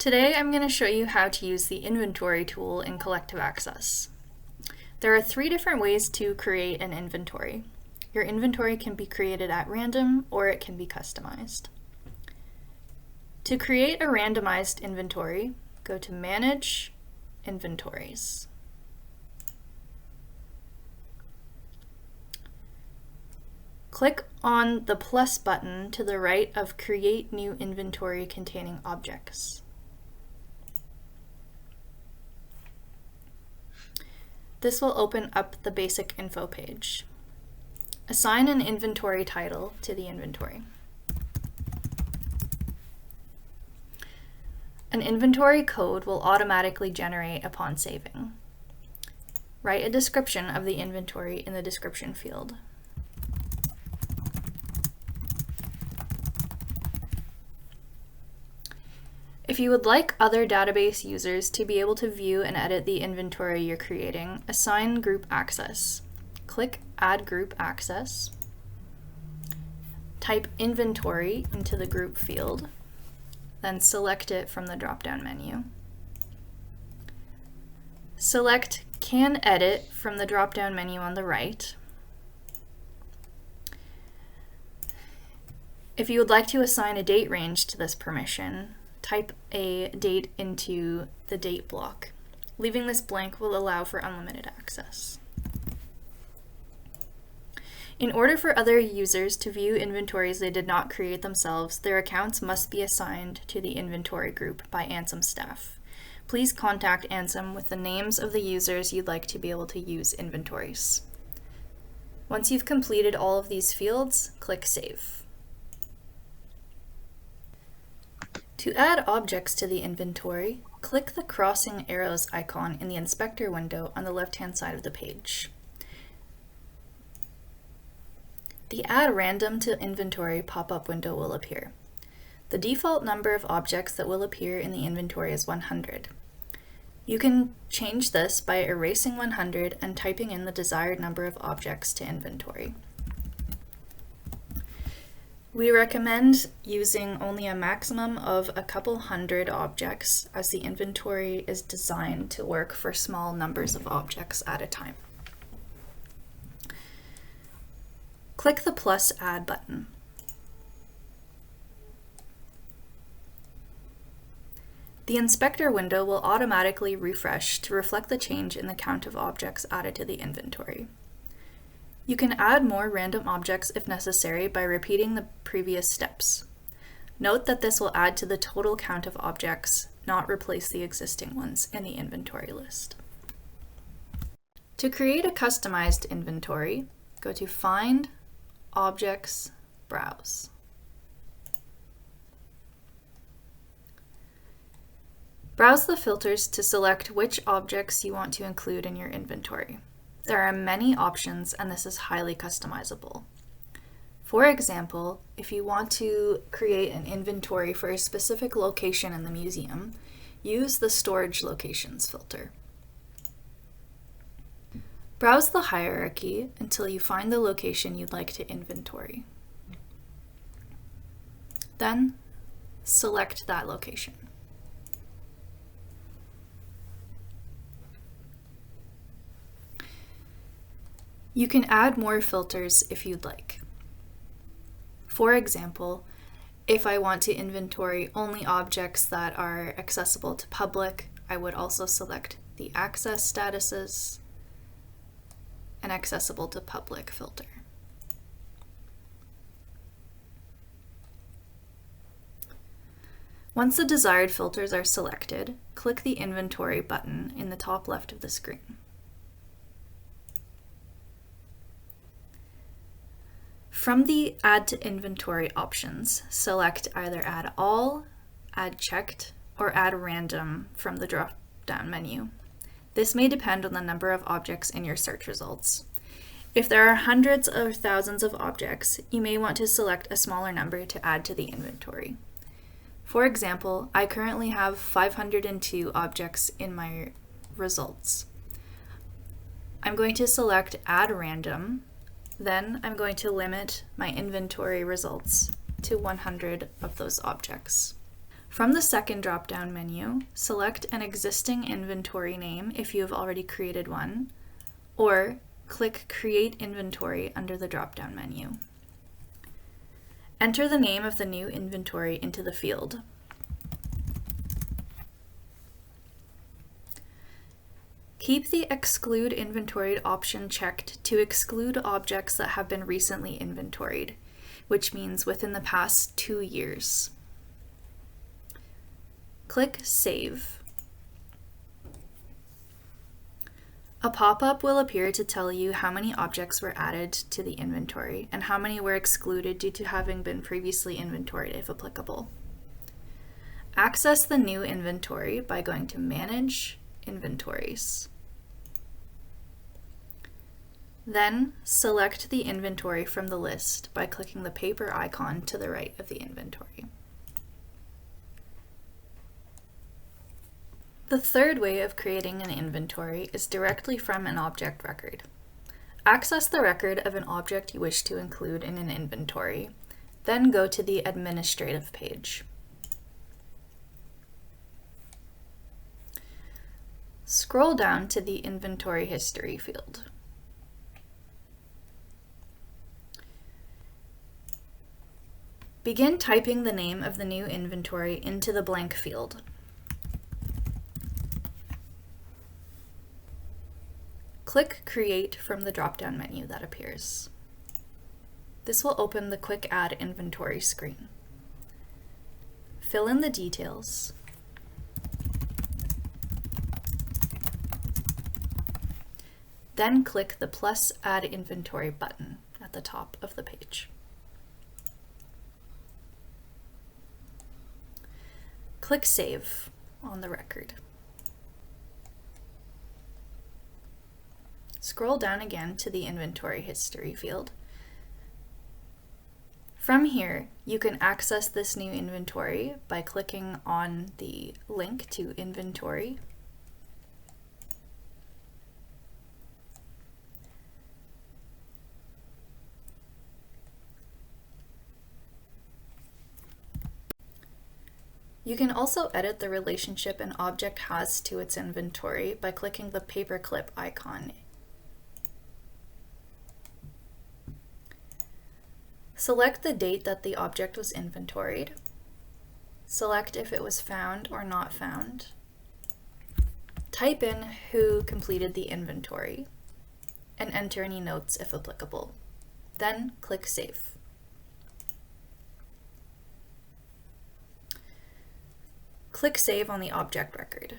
Today I'm going to show you how to use the inventory tool in CollectiveAccess. There are 3 different ways to create an inventory. Your inventory can be created at random or it can be customized. To create a randomized inventory, go to Manage, Inventories. Click on the plus button to the right of Create New Inventory Containing Objects. This will open up the basic info page. Assign an inventory title to the inventory. An inventory code will automatically generate upon saving. Write a description of the inventory in the description field. If you would like other database users to be able to view and edit the inventory you're creating, assign group access. Click Add Group Access. Type Inventory into the group field, then select it from the drop-down menu. Select Can Edit from the drop-down menu on the right. If you would like to assign a date range to this permission, type a date into the date block. Leaving this blank will allow for unlimited access. In order for other users to view inventories they did not create themselves, their accounts must be assigned to the inventory group by Ansem staff. Please contact Ansem with the names of the users you'd like to be able to use inventories. Once you've completed all of these fields, click Save. To add objects to the inventory, click the crossing arrows icon in the inspector window on the left-hand side of the page. The Add Random to Inventory pop-up window will appear. The default number of objects that will appear in the inventory is 100. You can change this by erasing 100 and typing in the desired number of objects to inventory. We recommend using only a maximum of a couple hundred objects, as the inventory is designed to work for small numbers of objects at a time. Click the plus Add button. The inspector window will automatically refresh to reflect the change in the count of objects added to the inventory. You can add more random objects if necessary by repeating the previous steps. Note that this will add to the total count of objects, not replace the existing ones in the inventory list. To create a customized inventory, go to Find, Objects, Browse. Browse the filters to select which objects you want to include in your inventory. There are many options, and this is highly customizable. For example, if you want to create an inventory for a specific location in the museum, use the Storage Locations filter. Browse the hierarchy until you find the location you'd like to inventory. Then, select that location. You can add more filters if you'd like. For example, if I want to inventory only objects that are accessible to public, I would also select the Access Statuses and Accessible to Public filter. Once the desired filters are selected, click the Inventory button in the top left of the screen. From the Add to Inventory options, select either Add All, Add Checked, or Add Random from the drop-down menu. This may depend on the number of objects in your search results. If there are hundreds or thousands of objects, you may want to select a smaller number to add to the inventory. For example, I currently have 502 objects in my results. I'm going to select Add Random. Then I'm going to limit my inventory results to 100 of those objects. From the second drop-down menu, select an existing inventory name if you have already created one, or click Create Inventory under the drop-down menu. Enter the name of the new inventory into the field. Keep the Exclude Inventoried option checked to exclude objects that have been recently inventoried, which means within the past 2 years. Click Save. A pop-up will appear to tell you how many objects were added to the inventory and how many were excluded due to having been previously inventoried if applicable. Access the new inventory by going to Manage Inventories. Then select the inventory from the list by clicking the paper icon to the right of the inventory. The third way of creating an inventory is directly from an object record. Access the record of an object you wish to include in an inventory, then go to the Administrative page. Scroll down to the Inventory History field. Begin typing the name of the new inventory into the blank field. Click Create from the drop-down menu that appears. This will open the Quick Add Inventory screen. Fill in the details. Then click the plus Add Inventory button at the top of the page. Click Save on the record. Scroll down again to the Inventory History field. From here, you can access this new inventory by clicking on the link to Inventory. You can also edit the relationship an object has to its inventory by clicking the paperclip icon. Select the date that the object was inventoried. Select if it was found or not found. Type in who completed the inventory and enter any notes if applicable. Then click Save. Click Save on the object record.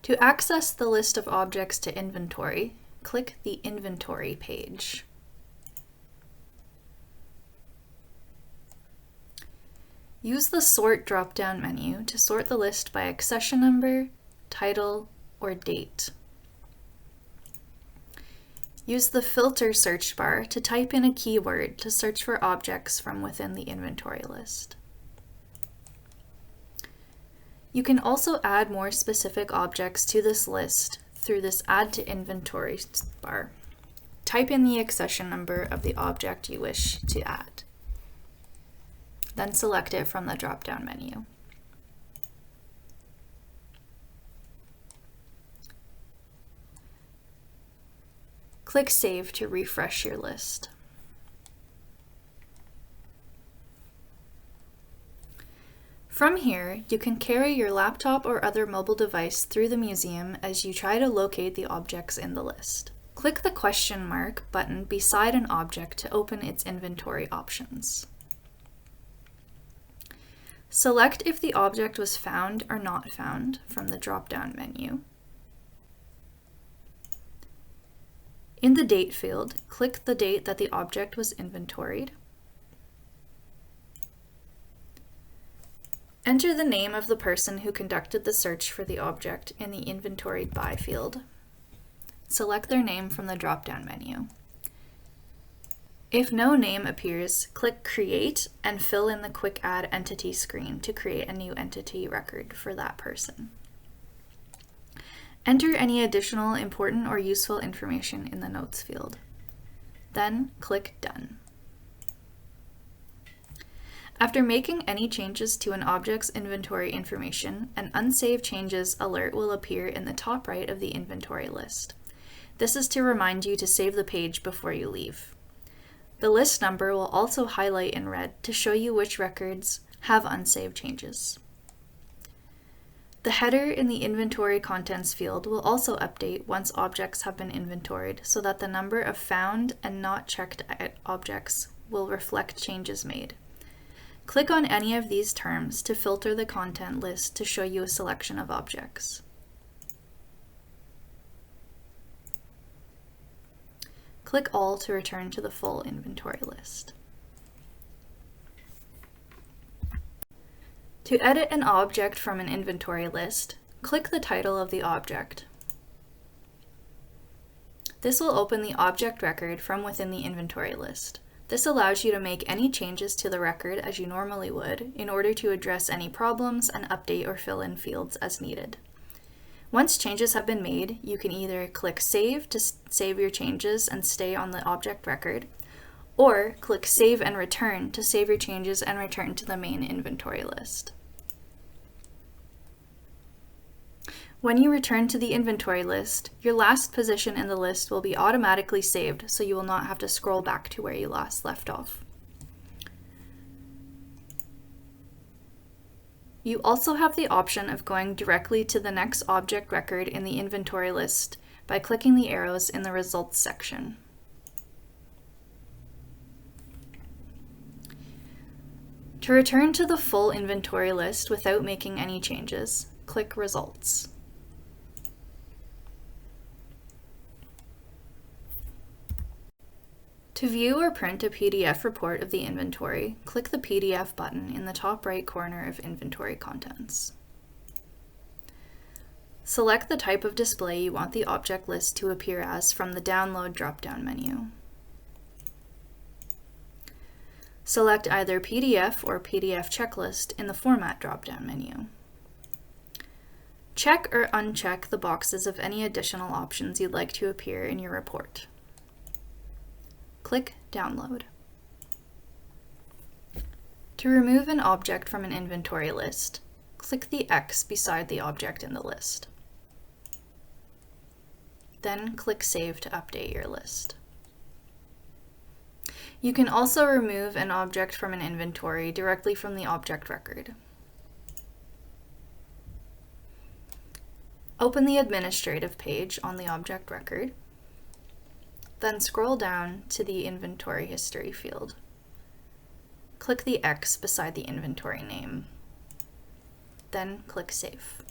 To access the list of objects to inventory, click the Inventory page. Use the Sort drop-down menu to sort the list by accession number, title, or date. Use the Filter search bar to type in a keyword to search for objects from within the inventory list. You can also add more specific objects to this list through this Add to Inventory bar. Type in the accession number of the object you wish to add. Then select it from the drop-down menu. Click Save to refresh your list. From here, you can carry your laptop or other mobile device through the museum as you try to locate the objects in the list. Click the question mark button beside an object to open its inventory options. Select if the object was found or not found from the drop-down menu. In the Date field, click the date that the object was inventoried. Enter the name of the person who conducted the search for the object in the Inventoried By field. Select their name from the drop-down menu. If no name appears, click Create and fill in the Quick Add Entity screen to create a new entity record for that person. Enter any additional important or useful information in the Notes field. Then click Done. After making any changes to an object's inventory information, an Unsaved Changes alert will appear in the top right of the inventory list. This is to remind you to save the page before you leave. The list number will also highlight in red to show you which records have unsaved changes. The header in the Inventory Contents field will also update once objects have been inventoried so that the number of found and not checked objects will reflect changes made. Click on any of these terms to filter the content list to show you a selection of objects. Click All to return to the full inventory list. To edit an object from an inventory list, click the title of the object. This will open the object record from within the inventory list. This allows you to make any changes to the record as you normally would in order to address any problems and update or fill in fields as needed. Once changes have been made, you can either click Save to save your changes and stay on the object record, or click Save and Return to save your changes and return to the main inventory list. When you return to the inventory list, your last position in the list will be automatically saved, so you will not have to scroll back to where you last left off. You also have the option of going directly to the next object record in the inventory list by clicking the arrows in the Results section. To return to the full inventory list without making any changes, click Results. To view or print a PDF report of the inventory, click the PDF button in the top right corner of Inventory Contents. Select the type of display you want the object list to appear as from the Download drop-down menu. Select either PDF or PDF Checklist in the Format drop-down menu. Check or uncheck the boxes of any additional options you'd like to appear in your report. Click Download. To remove an object from an inventory list, click the X beside the object in the list. Then click Save to update your list. You can also remove an object from an inventory directly from the object record. Open the Administrative page on the object record. Then scroll down to the Inventory History field. Click the X beside the inventory name. Then click Save.